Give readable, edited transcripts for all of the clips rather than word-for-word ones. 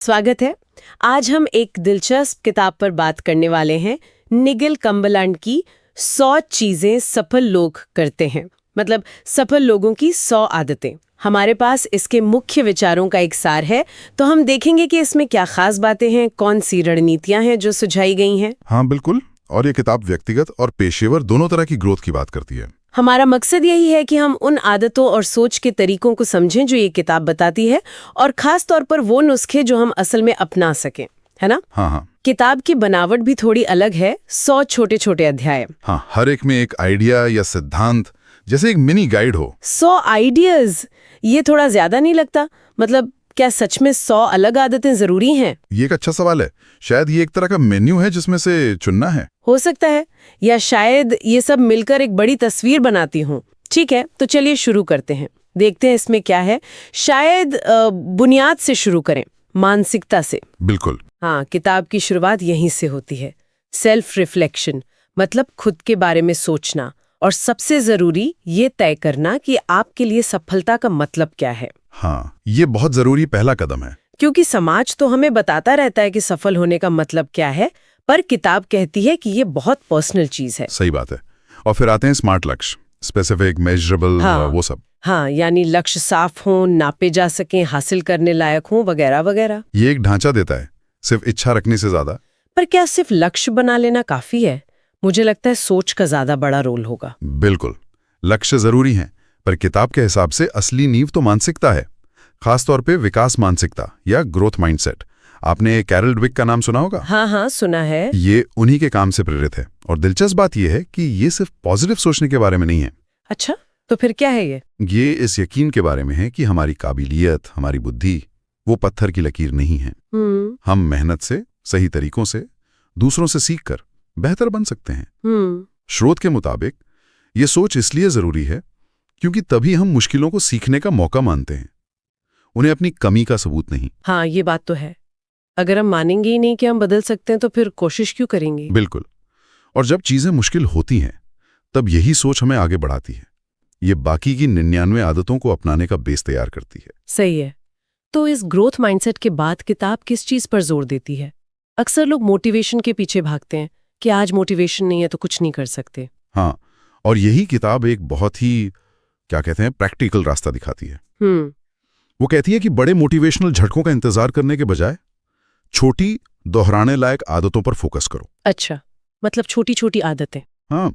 स्वागत है। आज हम एक दिलचस्प किताब पर बात करने वाले हैं, निगिल कम्बलांड की 100 चीजें सफल लोग करते हैं, मतलब सफल लोगों की 100 आदतें। हमारे पास इसके मुख्य विचारों का एक सार है, तो हम देखेंगे कि इसमें क्या खास बातें हैं, कौन सी रणनीतियां हैं जो सुझाई गई हैं। हाँ बिल्कुल, और ये किताब व्यक्तिगत और पेशेवर दोनों तरह की ग्रोथ की बात करती है। हमारा मकसद यही है कि हम उन आदतों और सोच के तरीकों को समझें जो ये किताब बताती है, और खास तौर पर वो नुस्खे जो हम असल में अपना सकें, है ना? हाँ। किताब की बनावट भी थोड़ी अलग है। 100 छोटे छोटे अध्याय। हाँ, हर एक में एक आइडिया या सिद्धांत, जैसे एक मिनी गाइड हो। 100 आइडियाज, ये थोड़ा ज्यादा नहीं लगता? मतलब क्या सच में 100 अलग आदतें जरूरी हैं? ये एक अच्छा सवाल है। शायद ये एक तरह का मेन्यू है जिसमें से चुनना है। हो सकता है, या शायद ये सब मिलकर एक बड़ी तस्वीर बनाती हूँ। ठीक है, तो चलिए शुरू करते हैं, देखते हैं इसमें क्या है। शायद बुनियाद से शुरू करें, मानसिकता से। बिल्कुल। हाँ, किताब की शुरुआत यहीं से होती है। सेल्फ रिफ्लेक्शन, मतलब खुद के बारे में सोचना, और सबसे जरूरी ये तय करना कि आपके लिए सफलता का मतलब क्या है। हाँ, ये बहुत जरूरी पहला कदम है। क्योंकि समाज तो हमें बताता रहता है कि सफल होने का मतलब क्या है, पर किताब कहती है कि ये बहुत पर्सनल चीज है। सही बात है। और फिर आते हैं स्मार्ट लक्ष्य, स्पेसिफिक, मेजरेबल, वो सब। हाँ, यानी लक्ष्य साफ हों, नापे जा सकें, हासिल करने लायक हों, वगैरह वगैरह। ये एक ढांचा देता है, सिर्फ इच्छा रखने से ज्यादा। पर क्या सिर्फ लक्ष्य बना लेना काफी है? मुझे लगता है सोच का ज्यादा बड़ा रोल होगा। बिल्कुल, लक्ष्य जरूरी हैं, पर किताब के हिसाब से असली नींव तो मानसिकता है, खासतौर पे विकास मानसिकता या ग्रोथ माइंडसेट। आपने कैरल ड्विक का नाम सुना होगा? हाँ, सुना है। ये उन्हीं के काम से प्रेरित है, और दिलचस्प बात यह है कि ये सिर्फ पॉजिटिव सोचने के बारे में नहीं है। अच्छा, तो फिर क्या है ये? ये इस यकीन के बारे में है कि हमारी काबिलियत, हमारी बुद्धि, वो पत्थर की लकीर नहीं है। हम मेहनत से, सही तरीकों से, दूसरों से सीखकर बेहतर बन सकते हैं। स्रोत के मुताबिक ये सोच इसलिए जरूरी है क्योंकि तभी हम मुश्किलों को सीखने का मौका मानते हैं, उन्हें अपनी कमी का सबूत नहीं। हाँ, ये बात तो है। अगर हम मानेंगे ही नहीं कि हम बदल सकते हैं, तो फिर कोशिश क्यों करेंगे? बिल्कुल। और जब चीजें मुश्किल होती हैं, तब यही सोच हमें आगे बढ़ाती है। ये बाकी की 99 आदतों को अपनाने का बेस तैयार करती है। सही है। तो इस ग्रोथ माइंडसेट के बाद किताब किस चीज पर जोर देती है? अक्सर लोग मोटिवेशन के पीछे भागते हैं कि आज मोटिवेशन नहीं है तो कुछ नहीं कर सकते। हाँ, और यही किताब एक बहुत ही, क्या कहते हैं, प्रैक्टिकल रास्ता दिखाती है। वो कहती है कि बड़े मोटिवेशनल झटकों का इंतजार करने के बजाय छोटी, दोहराने लायक आदतों पर फोकस करो। अच्छा, मतलब छोटी छोटी आदतें। हाँ,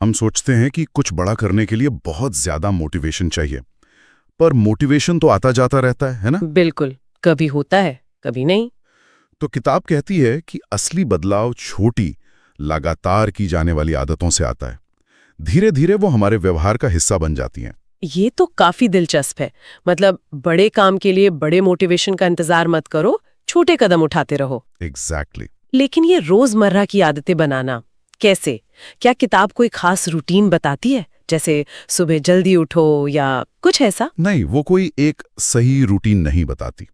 हम सोचते हैं कि कुछ बड़ा करने के लिए बहुत ज्यादा मोटिवेशन चाहिए, पर मोटिवेशन तो आता जाता रहता है ना? बिल्कुल, कभी होता है, कभी नहीं। तो किताब कहती है कि असली बदलाव छोटी, लगातार की जाने वाली आदतों से आता है। धीरे धीरे वो हमारे व्यवहार का हिस्सा बन जाती हैं। ये तो काफी दिलचस्प है। मतलब बड़े काम के लिए बड़े मोटिवेशन का इंतजार मत करो, छोटे कदम उठाते रहो। एग्जैक्टली। लेकिन ये रोजमर्रा की आदतें बनाना कैसे? क्या किताब कोई खास रूटीन बताती है, जैसे सुबह जल्दी उठो या कुछ ऐसा? नहीं, वो कोई एक सही रूटीन नहीं बताती,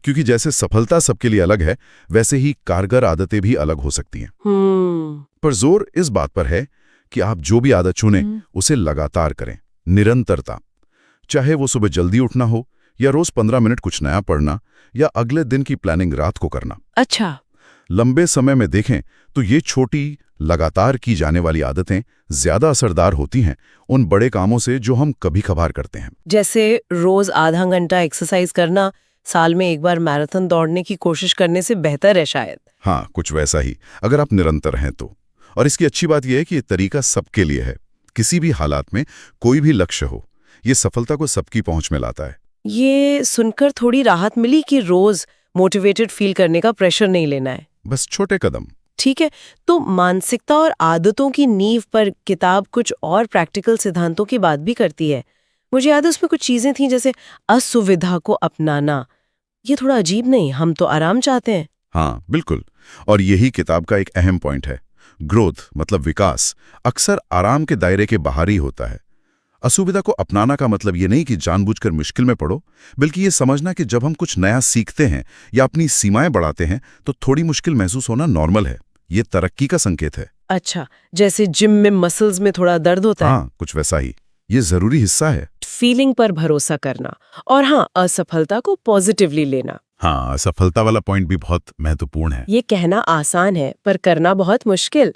क्योंकि जैसे सफलता सबके लिए अलग है, वैसे ही कारगर आदतें भी अलग हो सकती हैं। पर जोर इस बात पर है कि आप जो भी आदत चुनें, उसे लगातार करें, निरंतरता। चाहे वो सुबह जल्दी उठना हो, या रोज 15 मिनट कुछ नया पढ़ना, या अगले दिन की प्लानिंग रात को करना। अच्छा। लंबे समय में देखें तो ये छोटी, लगातार की जाने वाली आदतें ज्यादा असरदार होती हैं उन बड़े कामों से जो हम कभी कभार करते हैं। जैसे रोज आधा घंटा एक्सरसाइज करना साल में एक बार मैराथन दौड़ने की कोशिश करने से बेहतर है शायद। हाँ, कुछ वैसा ही, अगर आप निरंतर हैं तो। और इसकी अच्छी बात यह है कि ये तरीका सबके लिए है। किसी भी हालात में कोई भी लक्ष्य हो, ये सफलता को सबकी पहुंच में लाता है। ये सुनकर थोड़ी राहत मिली कि रोज मोटिवेटेड फील करने का प्रेशर नहीं लेना है, बस छोटे कदम। ठीक है। तो मानसिकता और आदतों की नींव पर किताब कुछ और प्रैक्टिकल सिद्धांतों की बात भी करती है। मुझे याद है उसमें कुछ चीजें थीं, जैसे असुविधा को अपनाना। ये थोड़ा अजीब नहीं? हम तो आराम चाहते हैं। हाँ बिल्कुल, और यही किताब का एक अहम पॉइंट है। ग्रोथ मतलब विकास अक्सर आराम के दायरे के बाहर ही होता है। असुविधा को अपनाना का मतलब ये नहीं कि जानबूझकर मुश्किल में पड़ो, बल्कि ये समझना कि जब हम कुछ नया सीखते हैं या अपनी सीमाएं बढ़ाते हैं, तो थोड़ी मुश्किल महसूस होना नॉर्मल है। ये तरक्की का संकेत है। अच्छा, जैसे जिम में मसल्स में थोड़ा दर्द होता है। हाँ, कुछ वैसा ही। ये जरूरी हिस्सा है। फीलिंग पर भरोसा करना, और हाँ, असफलता को पॉजिटिवली लेना। हाँ, असफलता वाला पॉइंट भी बहुत महत्वपूर्ण है। ये कहना आसान है पर करना बहुत मुश्किल।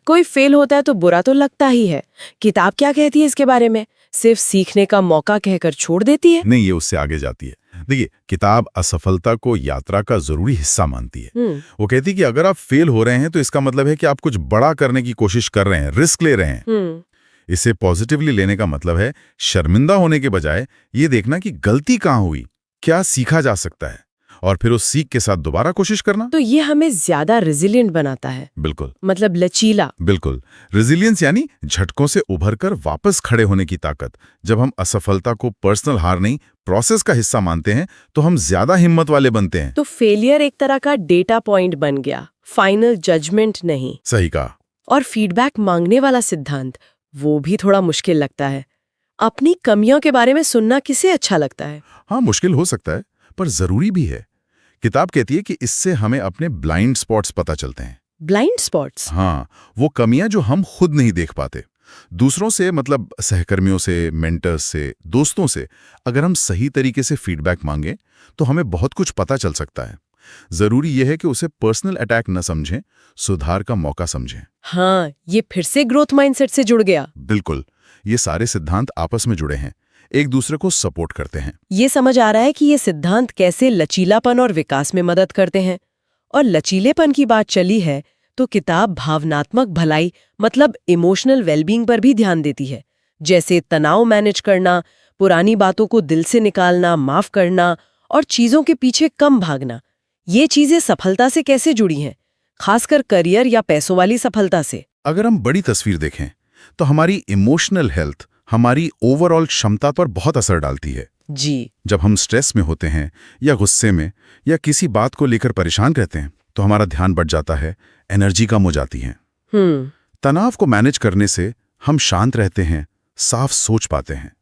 कोई फेल होता है तो बुरा तो लगता ही है। किताब क्या कहती है इसके बारे में? सिर्फ सीखने का मौका कहकर छोड़ देती है? नहीं, ये उससे आगे जाती है। देखिए, किताब असफलता को यात्रा का जरूरी हिस्सा मानती है। वो कहती है कि अगर आप फेल हो रहे हैं तो इसका मतलब है कि आप कुछ बड़ा करने की कोशिश कर रहे हैं, रिस्क ले रहे हैं। इसे पॉजिटिवली लेने का मतलब है शर्मिंदा होने के बजाय ये देखना कि गलती कहाँ हुई, क्या सीखा जा सकता है, और फिर उस सीख के साथ दोबारा कोशिश करना। तो ये हमें ज्यादा रेजिलिएंट बनाता है। बिल्कुल, मतलब लचीला। बिल्कुल। रेजिलियंस यानी झटकों से उभरकर वापस खड़े होने की ताकत। जब हम असफलता को पर्सनल हार नहीं, प्रोसेस का हिस्सा मानते हैं तो हम ज्यादा हिम्मत वाले बनते हैं। तो फेलियर एक तरह का डेटा पॉइंट बन गया, फाइनल जजमेंट नहीं। सही कहा। और फीडबैक मांगने वाला सिद्धांत, वो भी थोड़ा मुश्किल लगता है। अपनी कमियों के बारे में सुनना किसे अच्छा लगता है? हाँ, मुश्किल हो सकता है पर जरूरी भी है। किताब कहती है कि इससे हमें अपने ब्लाइंड स्पॉट्स पता चलते हैं। Blind spots? हाँ, वो कमियां जो हम खुद नहीं देख पाते। दूसरों से, मतलब सहकर्मियों से, मेंटर्स से, दोस्तों से अगर हम सही तरीके से फीडबैक मांगे तो हमें बहुत कुछ पता चल सकता है। जरूरी यह है कि उसे पर्सनल अटैक न समझें, सुधार का मौका समझें। हाँ, ये फिर से ग्रोथ माइंडसेट से जुड़ गया। बिल्कुल, ये सारे सिद्धांत आपस में जुड़े हैं, एक दूसरे को सपोर्ट करते हैं। ये समझ आ रहा है कि ये सिद्धांत कैसे लचीलापन और विकास में मदद करते हैं। और लचीलेपन की बात चली है तो किताब भावनात्मक भलाई, मतलब इमोशनल वेलबींग पर भी ध्यान देती है। जैसे तनाव मैनेज करना, पुरानी बातों को दिल से निकालना, माफ करना और चीजों के पीछे कम भागना। ये चीजें सफलता से कैसे जुड़ी हैं, खासकर करियर या पैसों वाली सफलता से? अगर हम बड़ी तस्वीर देखें तो हमारी इमोशनल हेल्थ हमारी ओवरऑल क्षमता पर बहुत असर डालती है। जी। जब हम स्ट्रेस में होते हैं या गुस्से में या किसी बात को लेकर परेशान रहते हैं तो हमारा ध्यान बढ़ जाता है, एनर्जी कम हो जाती है। तनाव को मैनेज करने से हम शांत रहते हैं, साफ सोच पाते हैं।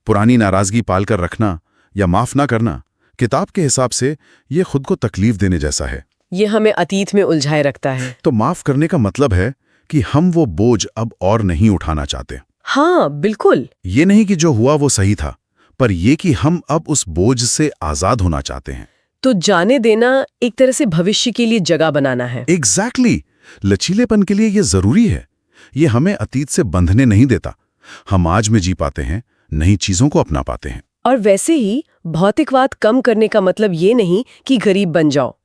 पुरानी नाराजगी पालकर रखना या माफ ना करना, किताब के हिसाब से ये खुद को तकलीफ देने जैसा है। ये हमें अतीत में उलझाए रखता है। तो माफ करने का मतलब है कि हम वो बोझ अब और नहीं उठाना चाहते। हाँ, बिल्कुल। ये नहीं कि जो हुआ वो सही था, पर ये कि हम अब उस बोझ से आजाद होना चाहते हैं। तो जाने देना एक तरह से भविष्य के लिए जगह बनाना है। एग्जैक्टली। लचीलेपन के लिए ये जरूरी है। ये हमें अतीत से बंधने नहीं देता। हम आज में जी पाते हैं, नई चीजों को अपना पाते हैं। और वैसे ही भौतिकवाद कम करने का मतलब ये नहीं कि गरीब बन जाओ,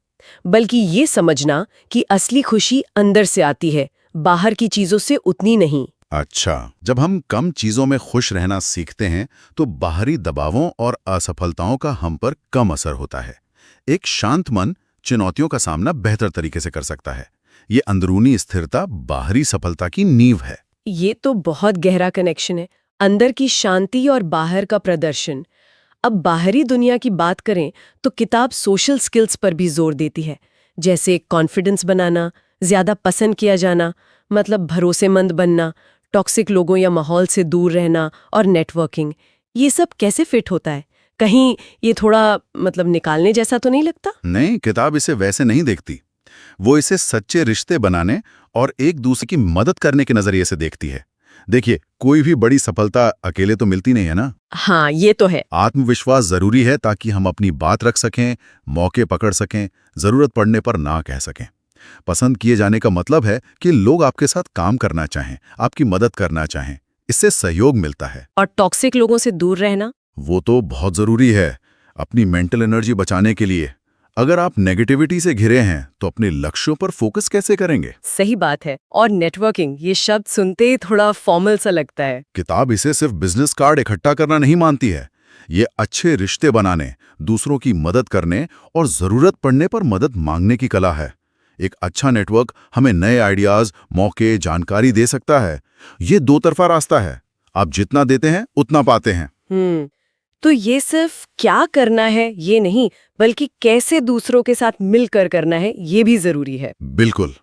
बल्कि ये समझना कि असली खुशी अंदर से आती है, बाहर की चीजों से उतनी नहीं। अच्छा, जब हम कम चीजों में खुश रहना सीखते हैं तो बाहरी दबावों और असफलताओं का हम पर कम असर होता है। एक शांत मन चुनौतियों का सामना बेहतर तरीके से कर सकता है। ये अंदरूनी स्थिरता बाहरी सफलता की नींव है। ये तो बहुत गहरा कनेक्शन है, अंदर की शांति और बाहर का प्रदर्शन। अब बाहरी दुनिया की बात करें तो किताब सोशल स्किल्स पर भी जोर देती है, जैसे कॉन्फिडेंस बनाना, ज्यादा पसंद किया जाना, मतलब भरोसेमंद बनना, टॉक्सिक लोगों या माहौल से दूर रहना और नेटवर्किंग। ये सब कैसे फिट होता है? कहीं ये थोड़ा मतलब निकालने जैसा तो नहीं लगता? नहीं, किताब इसे वैसे नहीं देखती। वो इसे सच्चे रिश्ते बनाने और एक दूसरे की मदद करने के नजरिए से देखती है। देखिए, कोई भी बड़ी सफलता अकेले तो मिलती नहीं है ना। हाँ, ये तो है। आत्मविश्वास जरूरी है ताकि हम अपनी बात रख सकें, मौके पकड़ सकें, जरूरत पड़ने पर ना कह सकें। पसंद किए जाने का मतलब है कि लोग आपके साथ काम करना चाहें, आपकी मदद करना चाहें। इससे सहयोग मिलता है। और टॉक्सिक लोगों से दूर रहना? वो तो बहुत जरूरी है अपनी मेंटल एनर्जी बचाने के लिए। अगर आप नेगेटिविटी से घिरे हैं तो अपने लक्ष्यों पर फोकस कैसे करेंगे? सही बात है। और नेटवर्किंग, ये शब्द सुनते ही थोड़ा फॉर्मल सा लगता है। किताब इसे सिर्फ बिजनेस कार्ड इकट्ठा करना नहीं मानती है। ये अच्छे रिश्ते बनाने, दूसरों की मदद करने और जरूरत पड़ने पर मदद मांगने की कला है। एक अच्छा नेटवर्क हमें नए आइडियाज, मौके, जानकारी दे सकता है। ये दो तरफा रास्ता है। आप जितना देते हैं उतना पाते हैं। तो ये सिर्फ क्या करना है ये नहीं, बल्कि कैसे दूसरों के साथ मिलकर करना है ये भी जरूरी है। बिल्कुल।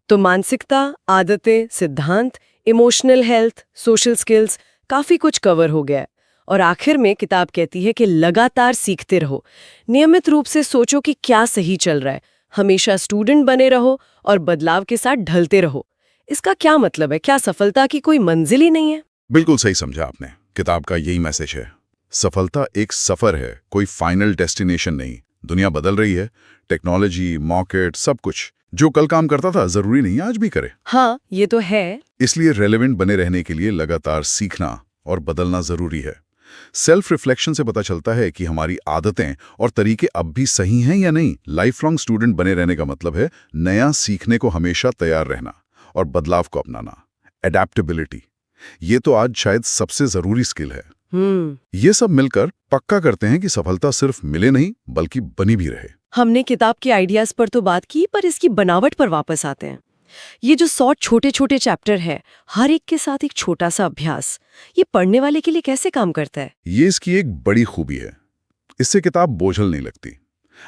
तो मानसिकता, आदतें, सिद्धांत, इमोशनल हेल्थ, सोशल स्किल्स, काफी कुछ कवर हो गया है। और आखिर में किताब कहती है कि लगातार सीखते रहो, नियमित रूप से सोचो कि क्या सही चल रहा है, हमेशा स्टूडेंट बने रहो और बदलाव के साथ ढलते रहो। इसका क्या मतलब है? क्या सफलता की कोई मंजिल ही नहीं है? बिल्कुल सही समझा आपने। किताब का यही मैसेज है। सफलता एक सफर है, कोई फाइनल डेस्टिनेशन नहीं। दुनिया बदल रही है, टेक्नोलॉजी, मार्केट, सब कुछ। जो कल काम करता था जरूरी नहीं आज भी करे। हाँ, ये तो है। इसलिए रेलेवेंट बने रहने के लिए लगातार सीखना और बदलना जरूरी है। सेल्फ रिफ्लेक्शन से पता चलता है कि हमारी आदतें और तरीके अब भी सही हैं या नहीं। लाइफ लॉन्ग स्टूडेंट बने रहने का मतलब है नया सीखने को हमेशा तैयार रहना और बदलाव को अपनाना। एडेप्टेबिलिटी, ये तो आज शायद सबसे जरूरी स्किल है। ये सब मिलकर पक्का करते हैं कि सफलता सिर्फ मिले नहीं बल्कि बनी भी रहे। हमने किताब के आइडियाज पर तो बात की, पर इसकी बनावट पर वापस आते हैं। ये जो 100 छोटे छोटे चैप्टर है, हर एक के साथ एक छोटा सा अभ्यास, ये पढ़ने वाले के लिए कैसे काम करता है? ये इसकी एक बड़ी खूबी है। इससे किताब बोझल नहीं लगती।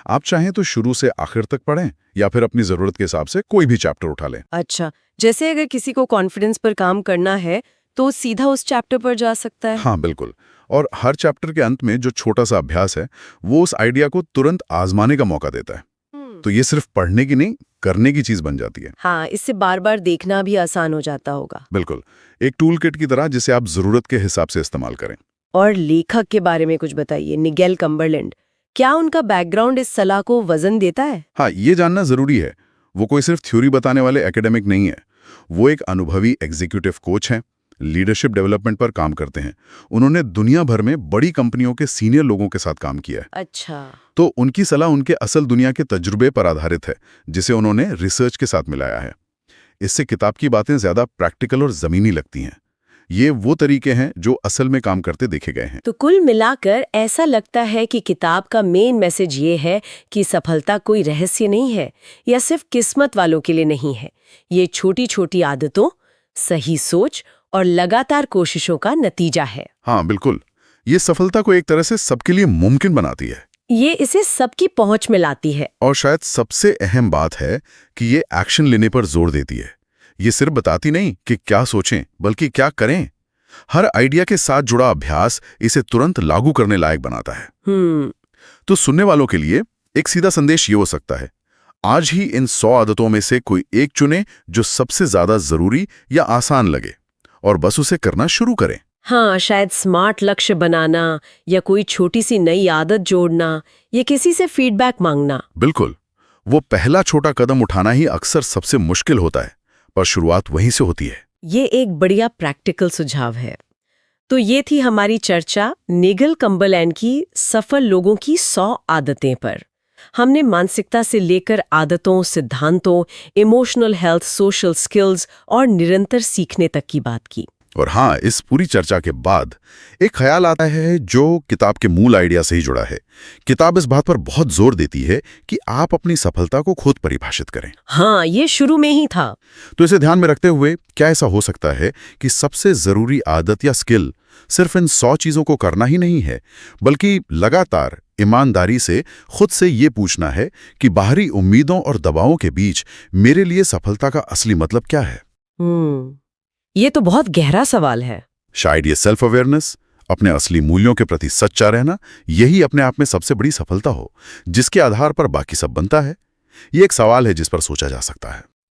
आप चाहें तो शुरू से आखिर तक पढ़ें या फिर अपनी जरूरत के हिसाब से कोई भी चैप्टर उठा लें। अच्छा, जैसे अगर किसी को कॉन्फिडेंस पर काम करना है तो सीधा उस चैप्टर पर जा सकता है? हाँ बिल्कुल। और हर चैप्टर के अंत में जो छोटा सा अभ्यास है वो उस आइडिया को तुरंत आजमाने का मौका देता है। तो ये सिर्फ पढ़ने की नहीं, करने की चीज बन जाती है। हाँ, इससे बार बार देखना भी आसान हो जाता होगा। बिल्कुल, एक टूल किट की तरह जिसे आप जरूरत के हिसाब से इस्तेमाल करें। और लेखक के बारे में कुछ बताइए, निगेल कम्बरलैंड। क्या उनका बैकग्राउंड इस सलाह को वजन देता है? हाँ, ये जानना जरूरी है। वो कोई सिर्फ थ्योरी बताने वाले एकेडमिक नहीं है। वो एक अनुभवी एग्जीक्यूटिव कोच हैं, लीडरशिप डेवलपमेंट पर काम करते हैं। उन्होंने दुनिया भर में बड़ी कंपनियों के सीनियर लोगों के साथ काम किया है। अच्छा। तो उनकी सलाह उनके असल दुनिया के तजुर्बे पर आधारित है, जिसे उन्होंने रिसर्च के साथ मिलाया है। इससे किताब की बातें ज्यादा प्रैक्टिकल और जमीनी लगती हैं। ये वो तरीके हैं जो असल में काम करते देखे गए हैं। तो कुल मिलाकर ऐसा लगता है कि किताब का मेन मैसेज ये है कि सफलता कोई रहस्य नहीं है या सिर्फ किस्मत वालों के लिए नहीं है। ये छोटी छोटी आदतों, सही सोच और लगातार कोशिशों का नतीजा है। हाँ बिल्कुल, ये सफलता को एक तरह से सबके लिए मुमकिन बनाती है। ये इसे सबकी पहुंच में लाती है। और शायद सबसे अहम बात है कि ये एक्शन लेने पर जोर देती है। ये सिर्फ बताती नहीं कि क्या सोचें, बल्कि क्या करें। हर आइडिया के साथ जुड़ा अभ्यास इसे तुरंत लागू करने लायक बनाता है। तो सुनने वालों के लिए एक सीधा संदेश ये हो सकता है, आज ही इन 100 आदतों में से कोई एक चुनें जो सबसे ज्यादा जरूरी या आसान लगे और बस उसे करना शुरू करें। हाँ, शायद स्मार्ट लक्ष्य बनाना या कोई छोटी सी नई आदत जोड़ना या किसी से फीडबैक मांगना। बिल्कुल, वो पहला छोटा कदम उठाना ही अक्सर सबसे मुश्किल होता है, पर शुरुआत वहीं से होती है। ये एक बढ़िया प्रैक्टिकल सुझाव है। तो ये थी हमारी चर्चा निगेल कम्बरलैंड की सफल लोगों की 100 आदतें पर। हमने मानसिकता से लेकर आदतों, सिद्धांतों, इमोशनल हेल्थ, सोशल स्किल्स और निरंतर सीखने तक की बात की। और हाँ, इस पूरी चर्चा के बाद एक ख्याल आता है जो किताब के मूल आइडिया से ही जुड़ा है। किताब इस बात पर बहुत जोर देती है कि आप अपनी सफलता को खुद परिभाषित करें। हाँ, ये शुरू में ही था। तो इसे ध्यान में रखते हुए क्या ऐसा हो सकता है कि सबसे जरूरी आदत या स्किल सिर्फ इन 100 चीजों को करना ही नहीं है, बल्कि लगातार ईमानदारी से खुद से ये पूछना है कि बाहरी उम्मीदों और दबावों के बीच मेरे लिए सफलता का असली मतलब क्या है? ये तो बहुत गहरा सवाल है। शायद ये सेल्फ अवेयरनेस, अपने असली मूल्यों के प्रति सच्चा रहना, यही अपने आप में सबसे बड़ी सफलता हो, जिसके आधार पर बाकी सब बनता है। ये एक सवाल है जिस पर सोचा जा सकता है।